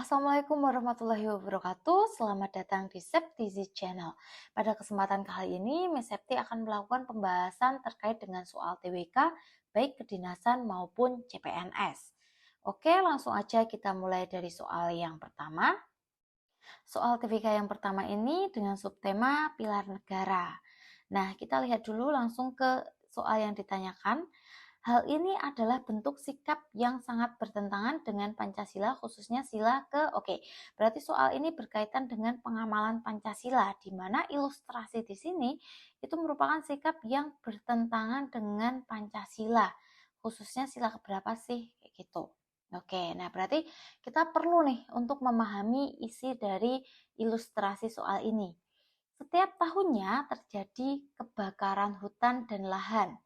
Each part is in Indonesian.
Assalamualaikum warahmatullahi wabarakatuh. Selamat datang di Septizi Channel. Pada kesempatan kali ini, Miss Septi akan melakukan pembahasan terkait dengan soal TWK, baik kedinasan maupun CPNS. Oke, langsung aja kita mulai dari soal yang pertama. Soal TWK yang pertama ini dengan subtema pilar negara. Nah, kita lihat dulu langsung ke soal yang ditanyakan. Hal ini adalah bentuk sikap yang sangat bertentangan dengan Pancasila, khususnya sila Oke, berarti soal ini berkaitan dengan pengamalan Pancasila, di mana ilustrasi di sini itu merupakan sikap yang bertentangan dengan Pancasila, khususnya sila keberapa sih, kayak gitu. Oke, nah berarti kita perlu nih untuk memahami isi dari ilustrasi soal ini. Setiap tahunnya terjadi kebakaran hutan dan lahan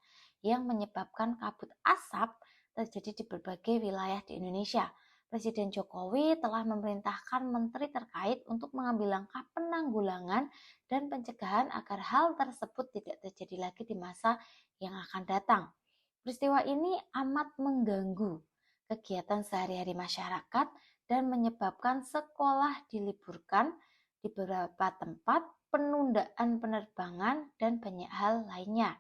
yang menyebabkan kabut asap terjadi di berbagai wilayah di Indonesia. Presiden Jokowi telah memerintahkan menteri terkait untuk mengambil langkah penanggulangan dan pencegahan agar hal tersebut tidak terjadi lagi di masa yang akan datang. Peristiwa ini amat mengganggu kegiatan sehari-hari masyarakat dan menyebabkan sekolah diliburkan di beberapa tempat, penundaan penerbangan, dan banyak hal lainnya.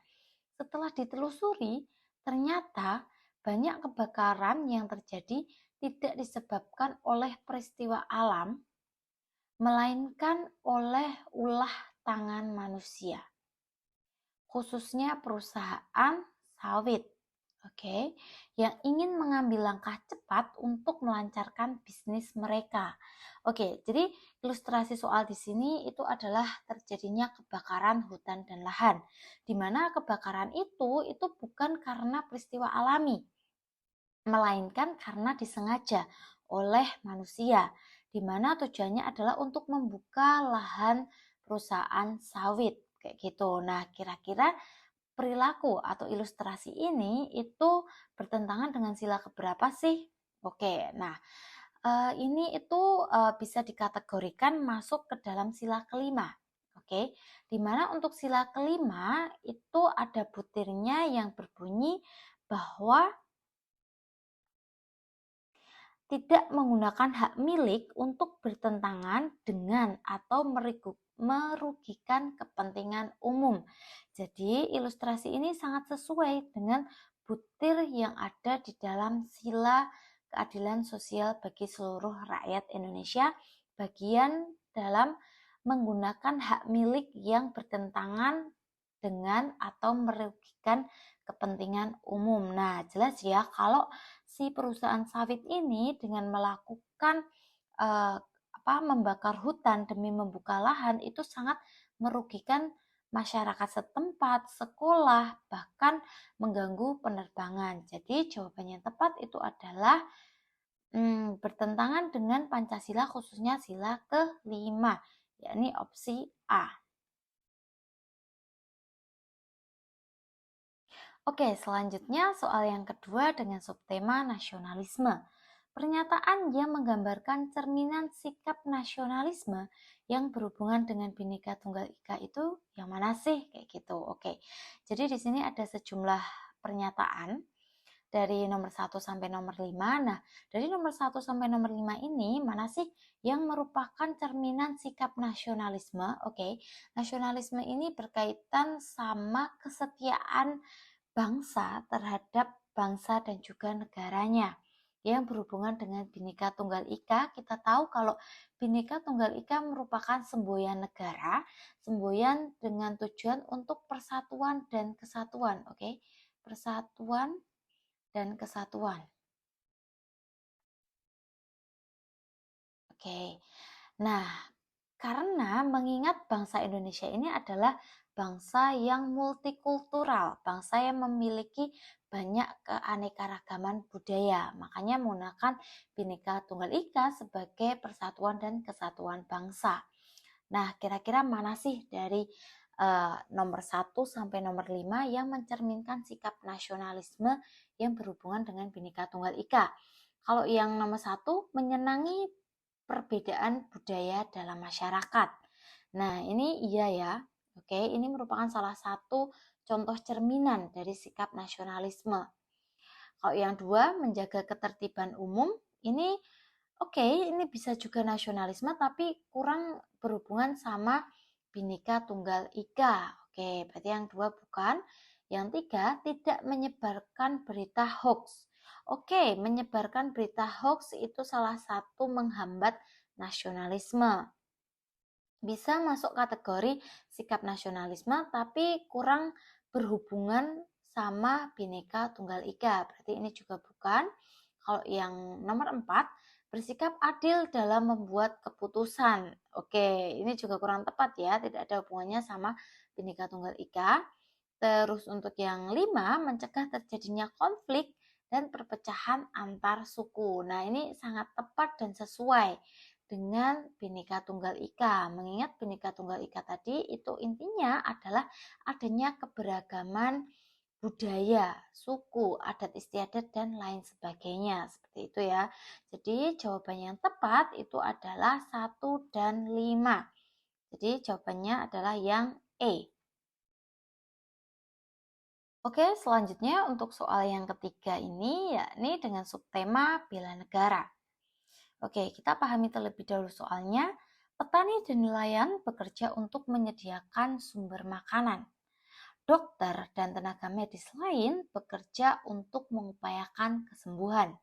Setelah ditelusuri, ternyata banyak kebakaran yang terjadi tidak disebabkan oleh peristiwa alam, melainkan oleh ulah tangan manusia, khususnya perusahaan sawit. Oke, yang ingin mengambil langkah cepat untuk melancarkan bisnis mereka. Oke, jadi ilustrasi soal di sini itu adalah terjadinya kebakaran hutan dan lahan, di mana kebakaran itu bukan karena peristiwa alami, melainkan karena disengaja oleh manusia, di mana tujuannya adalah untuk membuka lahan perusahaan sawit, kayak gitu. Nah, kira-kira perilaku atau ilustrasi ini itu bertentangan dengan sila keberapa sih? Oke, nah ini itu bisa dikategorikan masuk ke dalam sila kelima. Oke, di mana untuk sila kelima itu ada butirnya yang berbunyi bahwa tidak menggunakan hak milik untuk bertentangan dengan atau merugikan kepentingan umum. Jadi ilustrasi ini sangat sesuai dengan butir yang ada di dalam sila keadilan sosial bagi seluruh rakyat Indonesia, bagian dalam menggunakan hak milik yang bertentangan dengan atau merugikan kepentingan umum. Nah, jelas ya kalau si perusahaan sawit ini dengan melakukan membakar hutan demi membuka lahan itu sangat merugikan masyarakat setempat, sekolah, bahkan mengganggu penerbangan. Jadi jawaban yang tepat itu adalah bertentangan dengan Pancasila, khususnya sila kelima, yakni opsi A. Oke, selanjutnya soal yang kedua dengan subtema nasionalisme. Pernyataan yang menggambarkan cerminan sikap nasionalisme yang berhubungan dengan Bhinneka Tunggal Ika itu yang mana sih? Kayak gitu. Oke. Jadi di sini ada sejumlah pernyataan dari nomor 1 sampai nomor 5. Nah, dari nomor 1 sampai nomor 5 ini mana sih yang merupakan cerminan sikap nasionalisme? Oke. Nasionalisme ini berkaitan sama kesetiaan bangsa terhadap bangsa dan juga negaranya yang berhubungan dengan Bhinneka Tunggal Ika. Kita tahu kalau Bhinneka Tunggal Ika merupakan semboyan negara, semboyan dengan tujuan untuk persatuan dan kesatuan. Oke, persatuan dan kesatuan. Oke, nah karena mengingat bangsa Indonesia ini adalah bangsa yang multikultural, bangsa yang memiliki banyak keanekaragaman budaya. Makanya menggunakan Bhinneka Tunggal Ika sebagai persatuan dan kesatuan bangsa. Nah, kira-kira mana sih dari nomor 1 sampai nomor 5 yang mencerminkan sikap nasionalisme yang berhubungan dengan Bhinneka Tunggal Ika? Kalau yang nomor 1 menyenangi perbedaan budaya dalam masyarakat. Nah, ini iya ya. Oke, ini merupakan salah satu contoh cerminan dari sikap nasionalisme. Kalau yang dua, menjaga ketertiban umum, ini Oke, ini bisa juga nasionalisme tapi kurang berhubungan sama Bhinneka Tunggal Ika. Oke, berarti yang dua bukan. Yang tiga, tidak menyebarkan berita hoax. Oke, menyebarkan berita hoax itu salah satu menghambat nasionalisme. Bisa masuk kategori sikap nasionalisme tapi kurang berhubungan sama Bhinneka Tunggal Ika. Berarti ini juga bukan. Kalau yang nomor 4, bersikap adil dalam membuat keputusan. Oke, ini juga kurang tepat ya, tidak ada hubungannya sama Bhinneka Tunggal Ika. Terus untuk yang 5, mencegah terjadinya konflik dan perpecahan antar suku. Nah, ini sangat tepat dan sesuai dengan Bhinneka Tunggal Ika. Mengingat Bhinneka Tunggal Ika tadi itu intinya adalah adanya keberagaman budaya, suku, adat istiadat, dan lain sebagainya. Seperti itu ya. Jadi jawabannya yang tepat itu adalah 1 dan 5. Jadi jawabannya adalah yang E. Oke, selanjutnya untuk soal yang ketiga ini, yakni dengan subtema bela negara. Oke, kita pahami terlebih dahulu soalnya. Petani dan nelayan bekerja untuk menyediakan sumber makanan. Dokter dan tenaga medis lain bekerja untuk mengupayakan kesembuhan.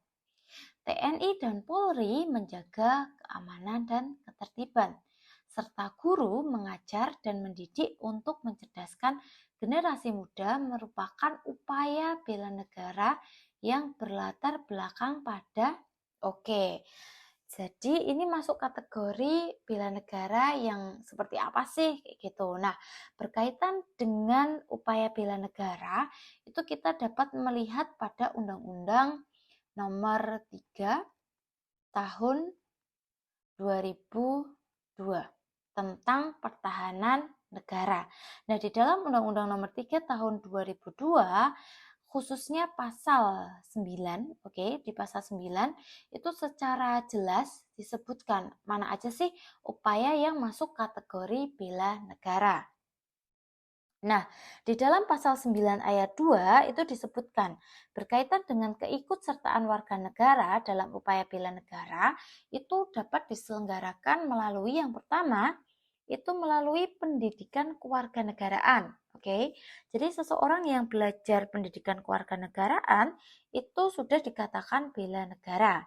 TNI dan Polri menjaga keamanan dan ketertiban, serta guru mengajar dan mendidik untuk mencerdaskan generasi muda merupakan upaya bela negara yang berlatar belakang pada oke. Jadi ini masuk kategori bela negara yang seperti apa sih kayak gitu. Nah, berkaitan dengan upaya bela negara itu kita dapat melihat pada Undang-Undang Nomor 3 Tahun 2002 tentang pertahanan negara. Nah, di dalam Undang-Undang Nomor 3 Tahun 2002 khususnya pasal 9, oke, di pasal 9 itu secara jelas disebutkan mana aja sih upaya yang masuk kategori bela negara. Nah, di dalam pasal 9 ayat 2 itu disebutkan berkaitan dengan keikutsertaan warga negara dalam upaya bela negara itu dapat diselenggarakan melalui yang pertama itu melalui pendidikan kewarganegaraan. Oke. Jadi seseorang yang belajar pendidikan kewarganegaraan itu sudah dikatakan bela negara.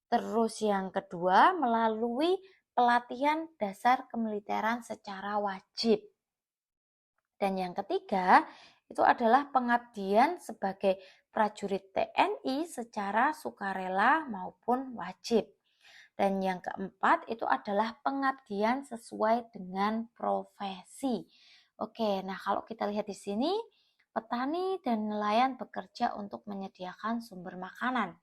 Terus yang kedua melalui pelatihan dasar kemiliteran secara wajib. Dan yang ketiga, itu adalah pengabdian sebagai prajurit TNI secara sukarela maupun wajib. Dan yang keempat, itu adalah pengabdian sesuai dengan profesi. Oke, nah kalau kita lihat di sini, petani dan nelayan bekerja untuk menyediakan sumber makanan.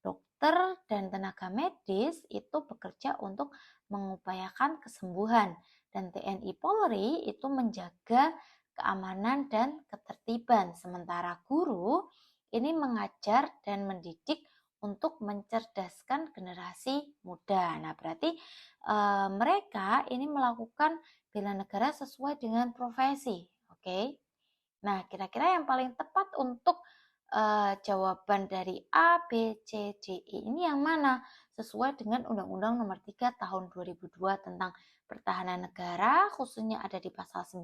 Dokter dan tenaga medis itu bekerja untuk mengupayakan kesembuhan. Dan TNI Polri itu menjaga keamanan dan ketertiban. Sementara guru ini mengajar dan mendidik untuk mencerdaskan generasi muda. Nah, berarti mereka ini melakukan bela negara sesuai dengan profesi. Oke. Nah, kira-kira yang paling tepat untuk jawaban dari A, B, C, D, E ini yang mana? Sesuai dengan Undang-Undang Nomor 3 Tahun 2002 tentang Pertahanan Negara, khususnya ada di pasal 9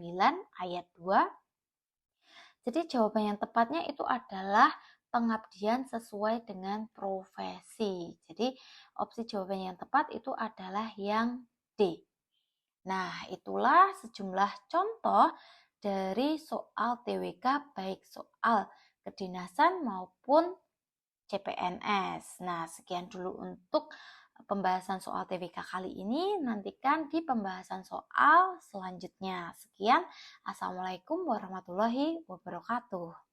ayat 2. Jadi jawaban yang tepatnya itu adalah pengabdian sesuai dengan profesi. Jadi opsi jawaban yang tepat itu adalah yang D. Nah, itulah sejumlah contoh dari soal TWK baik soal kedinasan maupun CPNS. Nah, sekian dulu untuk pembahasan soal TWK kali ini. Nantikan di pembahasan soal selanjutnya. Sekian, Assalamualaikum warahmatullahi wabarakatuh.